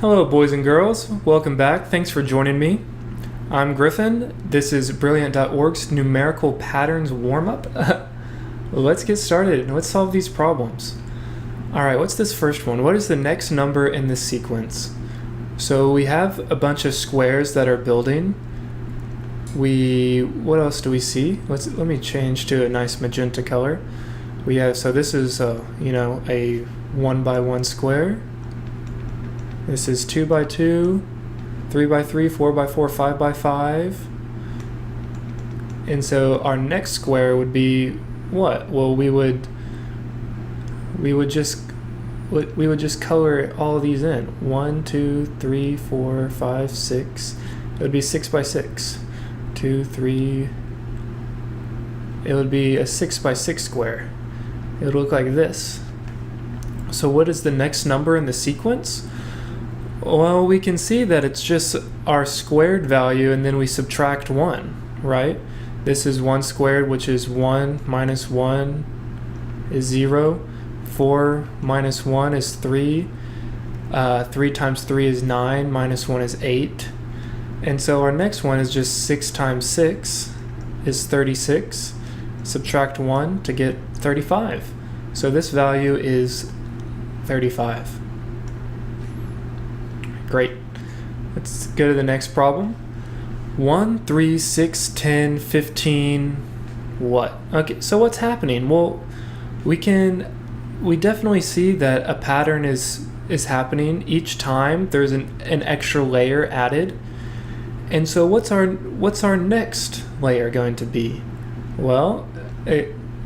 Hello boys and girls, welcome back, thanks for joining me. I'm Griffin, this is Brilliant.org's Numerical Patterns Warm-Up. Let's get started, let's solve these problems. Alright, what's this first one? What is the next number in this sequence? So we have a bunch of squares that are building. What else do we see? Let me change to a nice magenta color. We have, so this is a 1 by 1 square. This is 2 by 2, 3 by 3, 4 by 4, 5 by 5. And so our next square would be what? Well, we would just color all of these in. 1, 2, 3, 4, 5, 6. It would be 6 by 6. 2, 3. It would be a 6 by 6 square. It would look like this. So what is the next number in the sequence? Well, we can see that it's just our squared value and then we subtract 1, right? This is 1 squared, which is 1 minus 1 is 0. 4 minus 1 is 3. 3 times 3 is 9, minus 1 is 8. And so our next one is just 6 times 6 is 36. Subtract 1 to get 35. So this value is 35. Great. Let's go to the next problem. 1, 3, 6, 10, 15, what? Okay, so what's happening? Well, we definitely see that a pattern is happening each time there's an extra layer added. And so what's our next layer going to be? Well,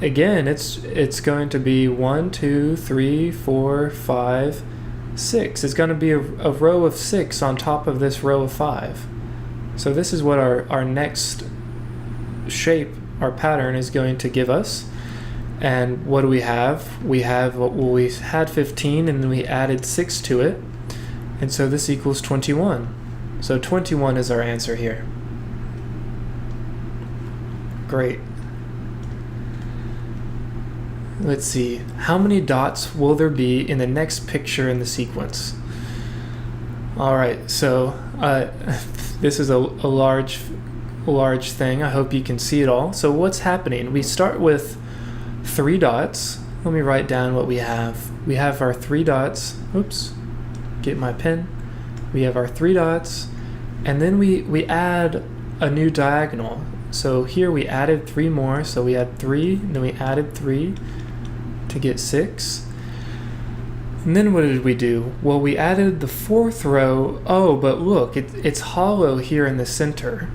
again, it's going to be 1, 2, 3, 4, 5, 6. It's going to be a row of 6 on top of this row of 5. So this is what our next shape, our pattern, is going to give us. And what do we have? We had 15 and then we added 6 to it. And so this equals 21. So 21 is our answer here. Great. Let's see, how many dots will there be in the next picture in the sequence? Alright, so this is a large thing. I hope you can see it all. So what's happening? We start with 3 dots. Let me write down what we have. We have our 3 dots. Oops, get my pen. We have our 3 dots, and then we add a new diagonal. So here we added 3 more, so we had 3, and then we added 3 to get 6. And then what did we do? Well, we added the 4th row. Oh, but look, it's hollow here in the center.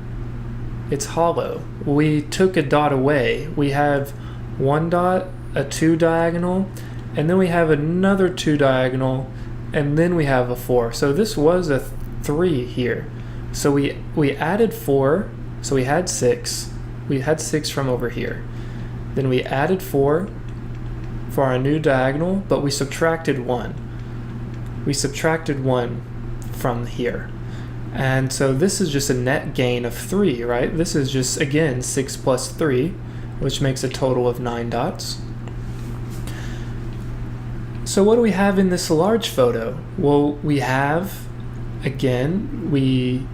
It's hollow. We took a dot away. We have 1 dot, a 2 diagonal, and then we have another 2 diagonal, and then we have a 4. So this was a 3 here. So we added 4, so we had 6. We had 6 from over here. Then we added 4 for our new diagonal, but we subtracted 1. We subtracted 1 from here. And so this is just a net gain of 3, right? This is just, again, 6 plus 3, which makes a total of 9 dots. So what do we have in this large photo? Well, we have, again, we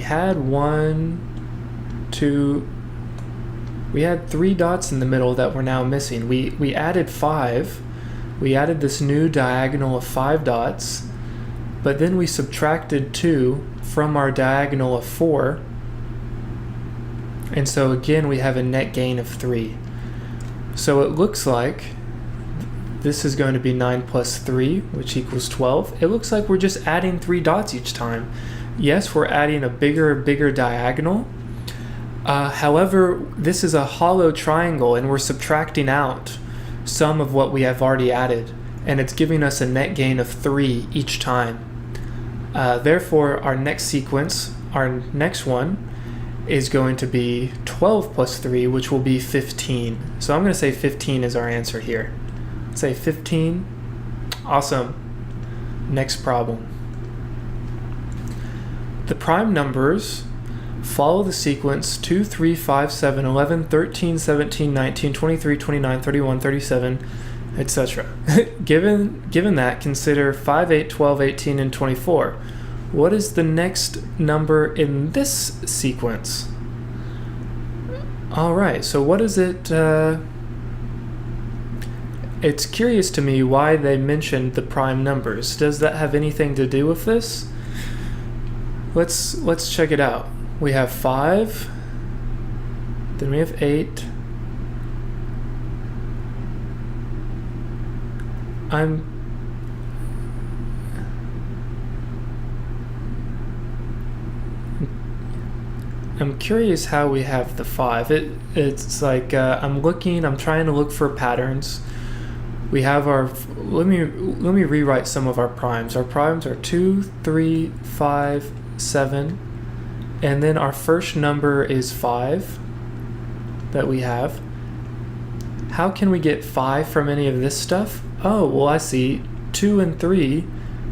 had 1, 2, we had 3 dots in the middle that we're now missing. We added 5. We added this new diagonal of 5 dots, but then we subtracted 2 from our diagonal of 4. And so again, we have a net gain of 3. So it looks like this is going to be 9 plus 3, which equals 12. It looks like we're just adding 3 dots each time. Yes, we're adding a bigger diagonal. However, this is a hollow triangle and we're subtracting out some of what we have already added, and it's giving us a net gain of 3 each time. Therefore, our next sequence, our next one, is going to be 12 plus 3, which will be 15. So I'm going to say 15 is our answer here. Say 15. Awesome. Next problem. The prime numbers follow the sequence 2, 3, 5, 7, 11, 13, 17, 19, 23, 29, 31, 37, etc. Given that, consider 5, 8, 12, 18, and 24. What is the next number in this sequence? All right, so what is it? It's curious to me why they mentioned the prime numbers. Does that have anything to do with this? Let's check it out. We have 5, then we have 8. I'm curious how we have the 5. It's like I'm trying to look for patterns. We have our, let me rewrite some of our primes. Our primes are 2, 3, 5, 7, and then our first number is 5 that we have. How can we get 5 from any of this stuff? Oh, well, I see. 2 and 3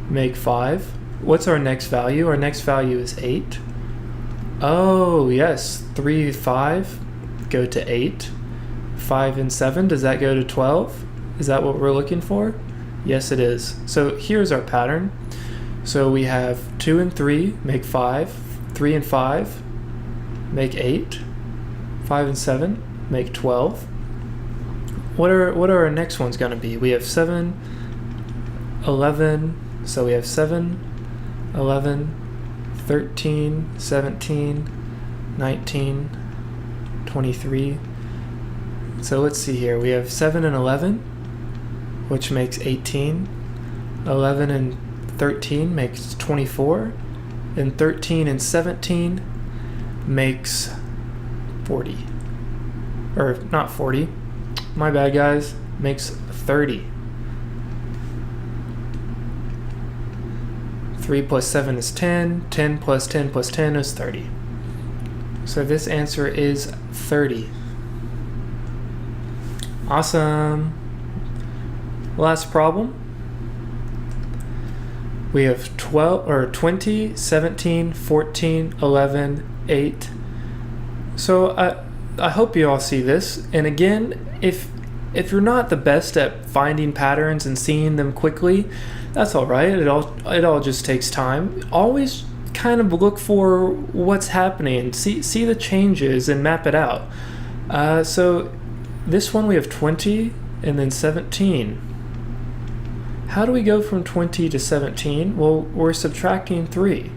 make 5. What's our next value? Our next value is 8. Oh, yes. 3, 5 go to 8. 5 and 7, does that go to 12? Is that what we're looking for? Yes, it is. So here's our pattern. So we have 2 and 3 make 5. 3 and 5 make 8. 5 and 7 make 12. What are our next ones going to be? We have 7, 11, so we have 7, 11, 13, 17, 19, 23. So let's see here. We have 7 and 11, which makes 18. 11 and 13 makes 24. And 13 and 17 makes 40. Or not 40. My bad, guys. Makes 30. 3 plus 7 is 10. 10 plus 10 plus 10 is 30. So this answer is 30. Awesome. Last problem. We have 20, 17, 14, 11, 8. So I hope you all see this. And again, if you're not the best at finding patterns and seeing them quickly, that's all right. It all just takes time. Always kind of look for what's happening, see the changes and map it out. So this one we have 20 and then 17. How do we go from 20 to 17? Well, we're subtracting 3.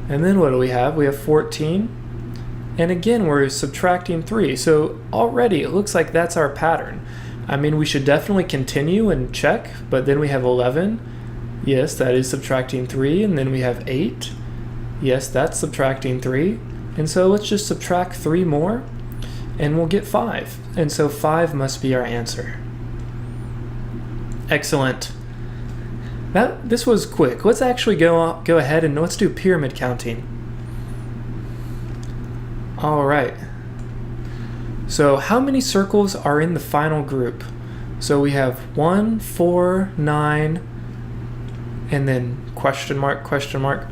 And then what do we have? We have 14. And again, we're subtracting 3. So already it looks like that's our pattern. I mean, we should definitely continue and check, but then we have 11. Yes, that is subtracting 3. And then we have 8. Yes, that's subtracting 3. And so let's just subtract 3 more, and we'll get 5. And so 5 must be our answer. Excellent. This was quick. Let's actually go ahead and let's do pyramid counting. All right. So how many circles are in the final group? So we have 1, 4, 9, and then question mark, question mark.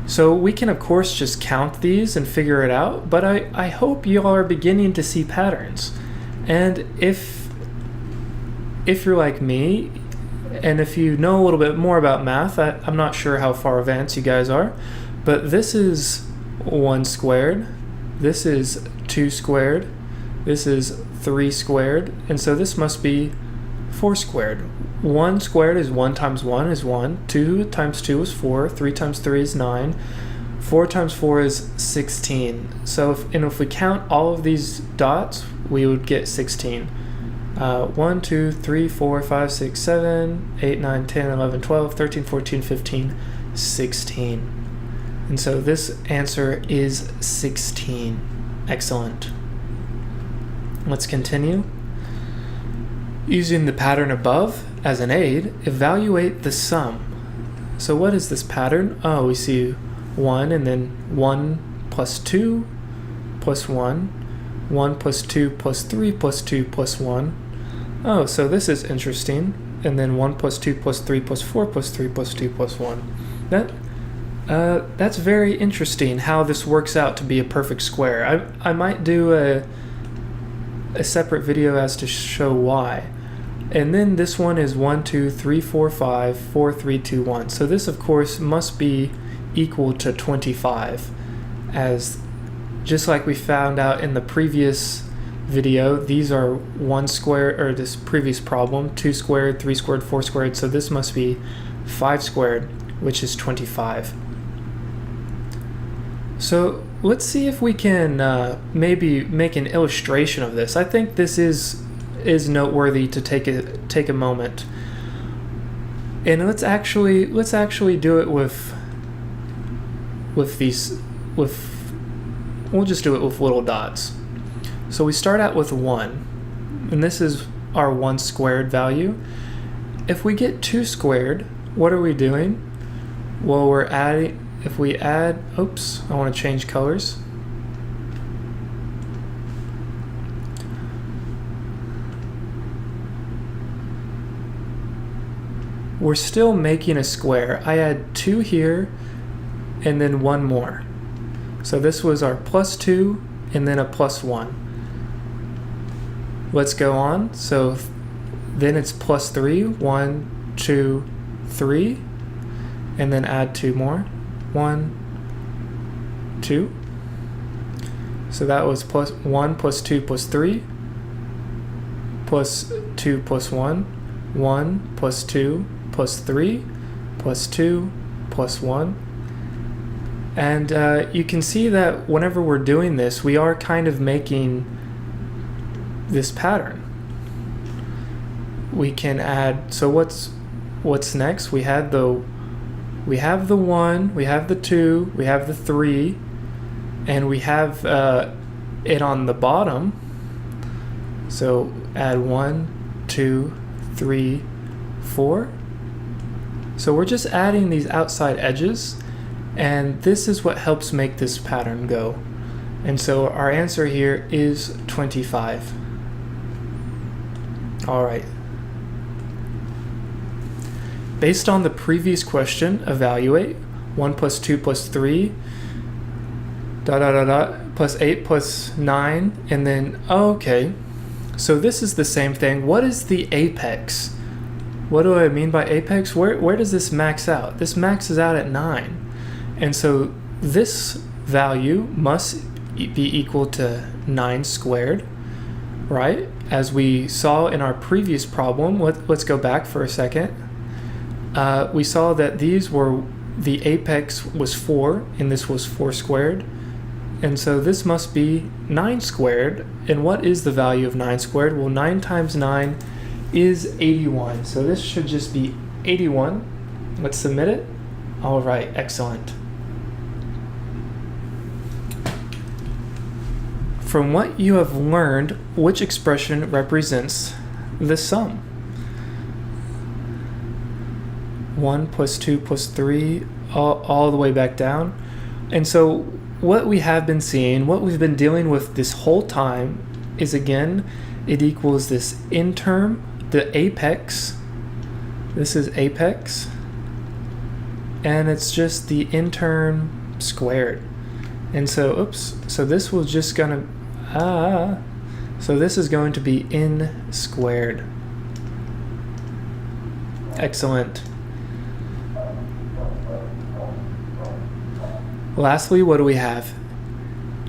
So we can of course just count these and figure it out, but I hope you all are beginning to see patterns. And if you're like me, and if you know a little bit more about math, I'm not sure how far advanced you guys are, but this is 1 squared, this is 2 squared, this is 3 squared, and so this must be 4 squared. 1 squared is 1 times 1 is 1, 2 times 2 is 4, 3 times 3 is 9, 4 times 4 is 16. So if we count all of these dots, we would get 16. 1, 2, 3, 4, 5, 6, 7, 8, 9, 10, 11, 12, 13, 14, 15, 16. And so this answer is 16. Excellent. Let's continue. Using the pattern above as an aid, evaluate the sum. So what is this pattern? Oh, we see 1 and then 1 plus 2 plus 1, 1 plus 2 plus 3 plus 2 plus 1. Oh, so this is interesting. And then 1 plus 2 plus 3 plus 4 plus 3 plus 2 plus 1. That's very interesting how this works out to be a perfect square. I might do a separate video as to show why. And then this one is 1, 2, 3, 4, 5, 4, 3, 2, 1. So this, of course, must be equal to 25, as just like we found out in the previous video, these are 1 squared, or this previous problem, 2 squared, 3 squared, 4 squared, so this must be 5 squared, which is 25. So let's see if we can maybe make an illustration of this. I think this is noteworthy to take a moment, and let's actually do it with these, we'll just do it with little dots. So we start out with 1, and this is our 1 squared value. If we get 2 squared, what are we doing? Well, we're adding, if we add, oops, I want to change colors. We're still making a square. I add 2 here, and then 1 more. So this was our +2, and then a +1. Let's go on. So then it's +3, 1, 2, 3, and then add 2 more. 1, 2. So that was +1 +2 +3, +2 +1, 1 +2 +3 +2 +1. And you can see that whenever we're doing this, we are kind of making this pattern. We can add, so what's next? We have the 1, we have the 2, we have the 3, and we have it on the bottom. So add 1, 2, 3, 4. So we're just adding these outside edges, and this is what helps make this pattern go. And so our answer here is 25. All right. Based on the previous question, evaluate 1 + 2 + 3, +8 + 9, and then, oh, okay. So this is the same thing. What is the apex? What do I mean by apex? Where does this max out? This maxes out at 9. And so this value must be equal to 9 squared, right? As we saw in our previous problem, let's go back for a second. We saw that the apex was 4, and this was 4 squared. And so this must be 9 squared. And what is the value of 9 squared? Well, 9 times 9 is 81. So this should just be 81. Let's submit it. All right, excellent. From what you have learned, which expression represents the sum? 1 + 2 + 3, all the way back down. And so what we have been seeing, what we've been dealing with this whole time is, again, it equals this in term, the apex. This is apex. And it's just the in term squared. And so, oops, so this was just gonna, so this is going to be n squared. Excellent. Lastly, what do we have?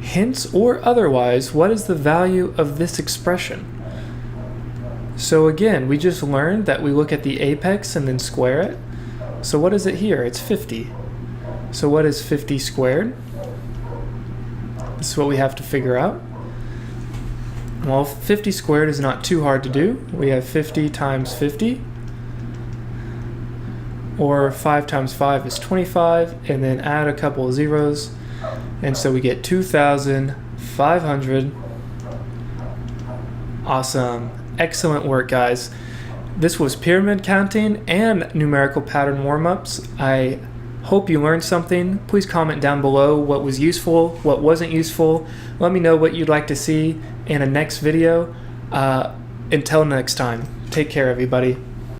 Hence or otherwise, what is the value of this expression? So again, we just learned that we look at the apex and then square it. So what is it here? It's 50. So what is 50 squared? This is what we have to figure out. Well, 50 squared is not too hard to do. We have 50 times 50. Or 5 times 5 is 25, and then add a couple of zeros, and so we get 2,500. Awesome. Excellent work, guys. This was pyramid counting and numerical pattern warm-ups. I hope you learned something. Please comment down below what was useful, what wasn't useful. Let me know what you'd like to see in a next video. Until next time, take care, everybody.